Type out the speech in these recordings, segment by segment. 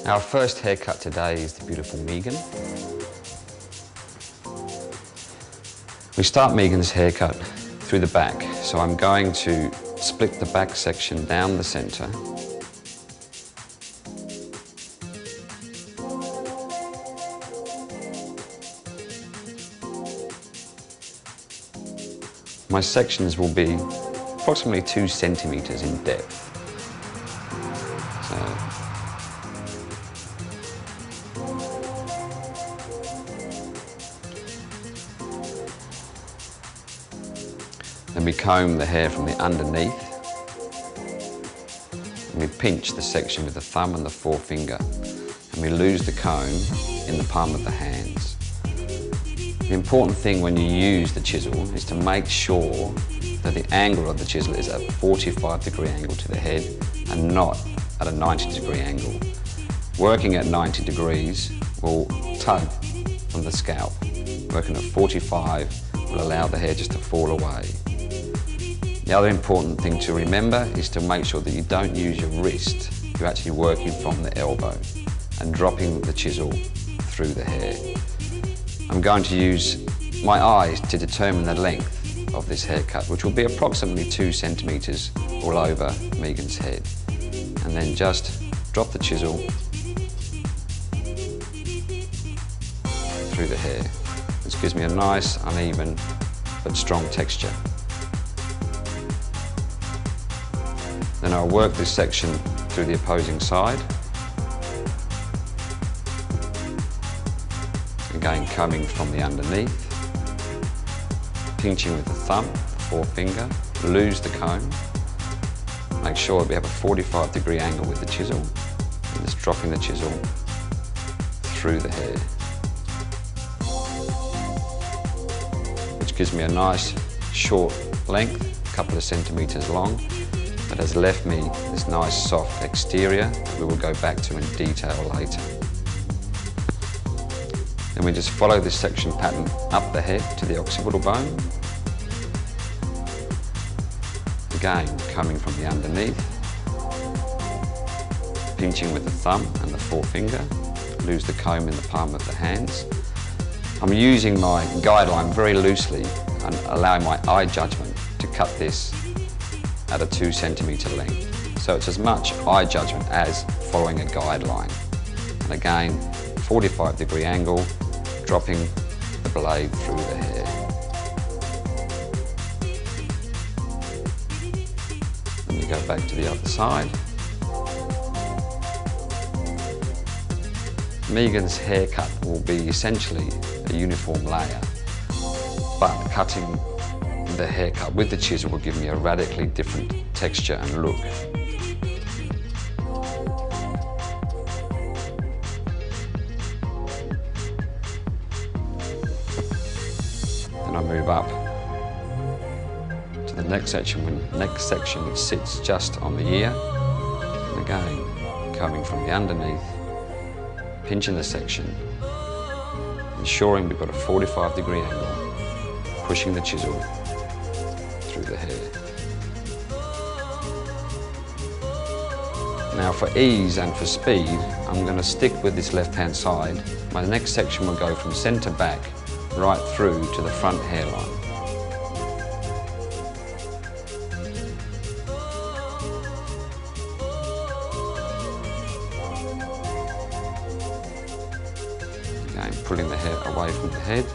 Our first haircut today is the beautiful Megan. We start Megan's haircut through the back, so I'm going to split the back section down the centre. My sections will be approximately 2 centimetres in depth. Then we comb the hair from the underneath, and we pinch the section with the thumb and the forefinger, and we lose the comb in the palm of the hands. The important thing when you use the chisel is to make sure that the angle of the chisel is at a 45-degree angle to the head and not at a 90-degree angle. Working at 90 degrees will tug from the scalp. Working at 45 will allow the hair just to fall away. The other important thing to remember is to make sure that you don't use your wrist. You're actually working from the elbow and dropping the chisel through the hair. I'm going to use my eyes to determine the length of this haircut, which will be approximately 2 centimetres all over Megan's head. And then just drop the chisel through the hair. This gives me a nice, uneven, but strong texture. Then I'll work this section through the opposing side. Again, coming from the underneath, pinching with the thumb, forefinger, lose the comb, make sure that we have a 45-degree angle with the chisel, and just dropping the chisel through the hair, which gives me a nice short length, a couple of centimetres long, that has left me this nice soft exterior that we will go back to in detail later. Then we just follow this section pattern up the head to the occipital bone. Again, coming from the underneath, pinching with the thumb and the forefinger, lose the comb in the palm of the hands. I'm using my guideline very loosely and allowing my eye judgment to cut this at a 2 centimetre length. So it's as much eye judgment as following a guideline. And again, 45-degree angle, dropping the blade through the hair. Then you go back to the other side. Megan's haircut will be essentially a uniform layer, but cutting the haircut with the chisel will give me a radically different texture and look. Then I move up to the next section, which sits just on the ear, and again coming from the underneath, pinching the section, ensuring we've got a 45-degree angle, pushing the chisel through the hair. Now for ease and for speed, I'm going to stick with this left-hand side. My next section will go from centre back right through to the front hairline. Again, pulling the hair away from the head.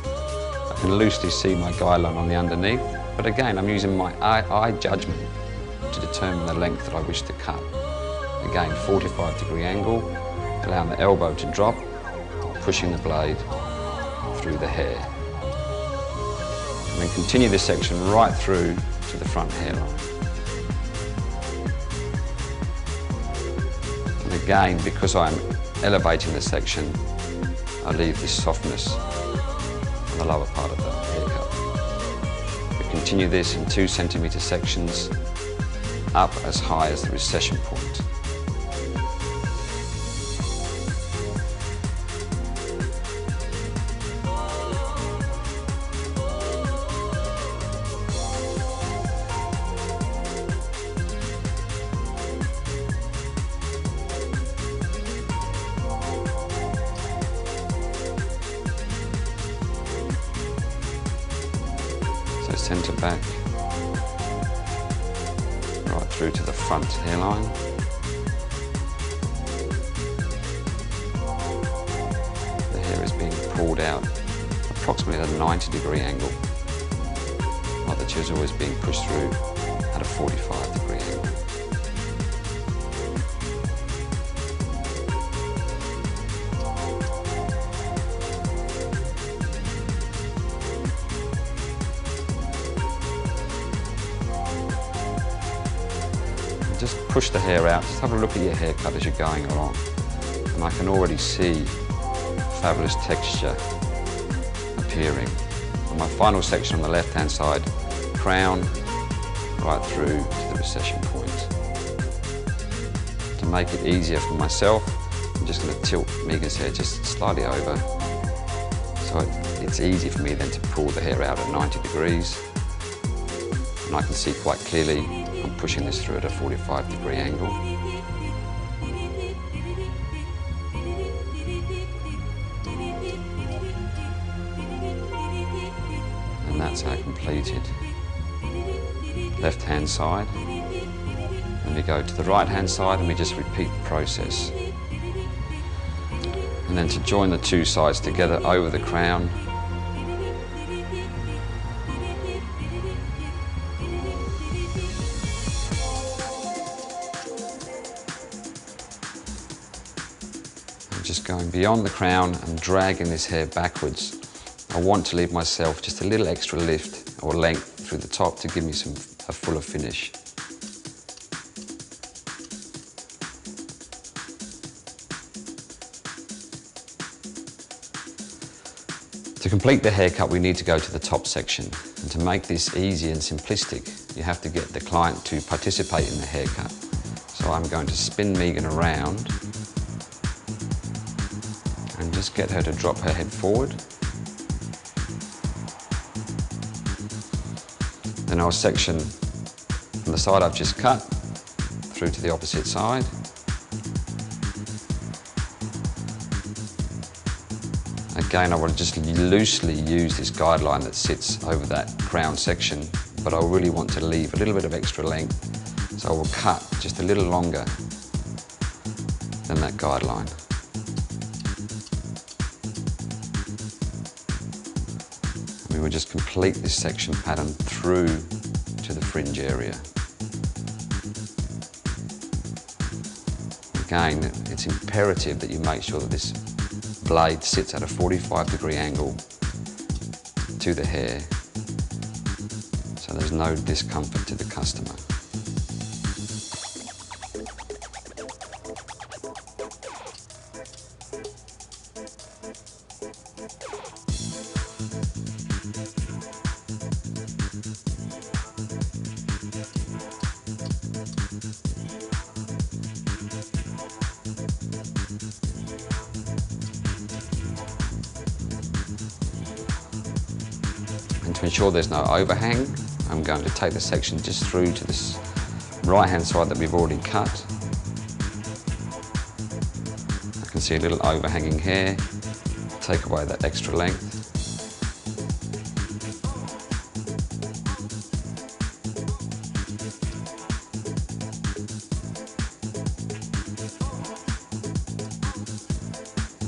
I can loosely see my guideline on the underneath, but again, I'm using my eye judgment to determine the length that I wish to cut. Again, 45-degree angle, allowing the elbow to drop, pushing the blade through the hair. And then continue this section right through to the front hairline. And again, because I'm elevating the section, I leave this softness on the lower part of the haircut. We continue this in 2 centimetre sections up as high as the recession point. centre back, right through to the front hairline. The hair is being pulled out approximately at a 90-degree angle, while the chisel is being pushed through at a 45-degree angle. Just push the hair out, just have a look at your haircut as you're going along. And I can already see fabulous texture appearing. On my final section on the left-hand side, crown right through to the recession point. To make it easier for myself, I'm just going to tilt Megan's hair just slightly over. So it's easy for me then to pull the hair out at 90 degrees. And I can see quite clearly I'm pushing this through at a 45-degree angle. And that's our completed left-hand side. And we go to the right-hand side and we just repeat the process. And then to join the two sides together over the crown, just going beyond the crown and dragging this hair backwards. I want to leave myself just a little extra lift or length through the top to give me a fuller finish. To complete the haircut, we need to go to the top section. And to make this easy and simplistic, you have to get the client to participate in the haircut. So I'm going to spin Megan around and just get her to drop her head forward. Then I'll section from the side I've just cut through to the opposite side. Again, I want to just loosely use this guideline that sits over that crown section, but I really want to leave a little bit of extra length, so I will cut just a little longer than that guideline. We will just complete this section pattern through to the fringe area. Again, it's imperative that you make sure that this blade sits at a 45-degree angle to the hair, so there's no discomfort to the customer. And to ensure there's no overhang, I'm going to take the section just through to this right-hand side that we've already cut. I can see a little overhanging hair. Take away that extra length.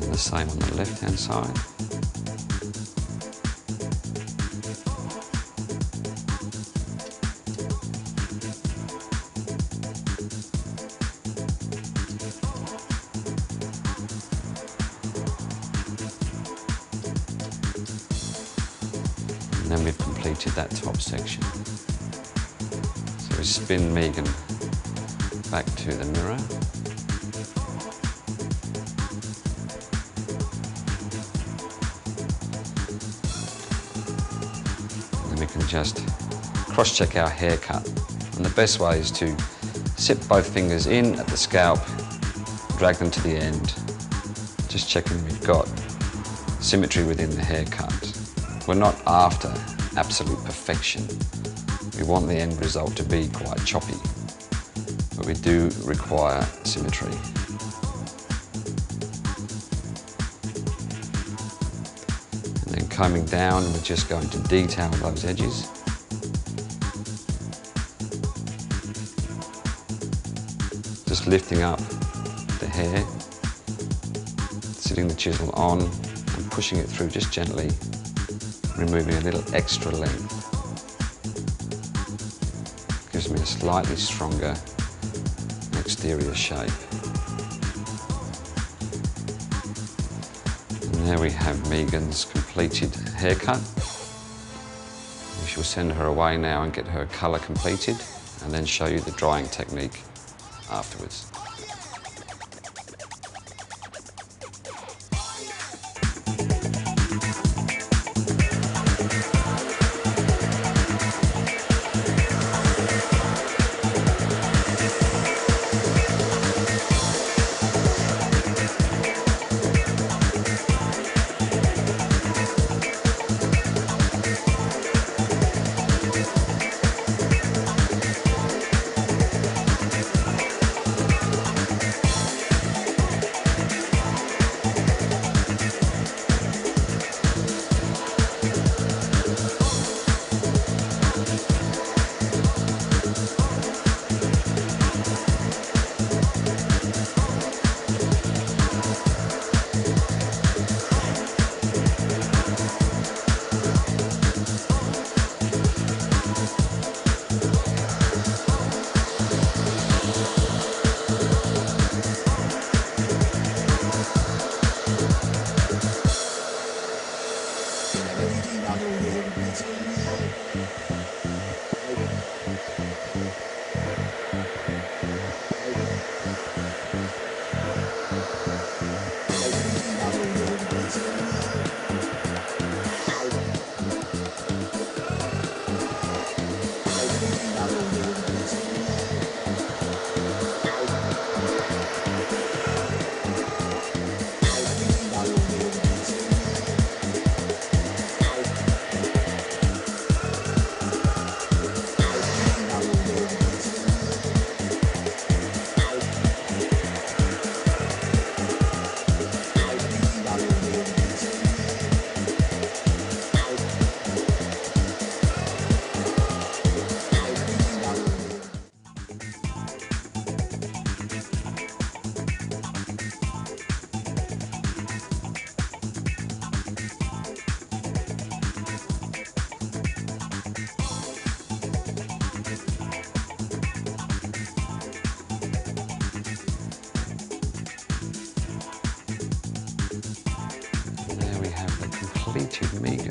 And the same on the left-hand side. And then we've completed that top section. So we spin Megan back to the mirror. And then we can just cross-check our haircut. And the best way is to sit both fingers in at the scalp, drag them to the end, just checking we've got symmetry within the haircut. We're not after absolute perfection. We want the end result to be quite choppy, but we do require symmetry. And then combing down, we're just going to detail those edges. lifting up the hair, sitting the chisel on and pushing it through just gently, removing a little extra length. Gives me a slightly stronger exterior shape. And there we have Megan's completed haircut. We shall send her away now and get her colour completed, and then show you the drying technique afterwards. Completed Megan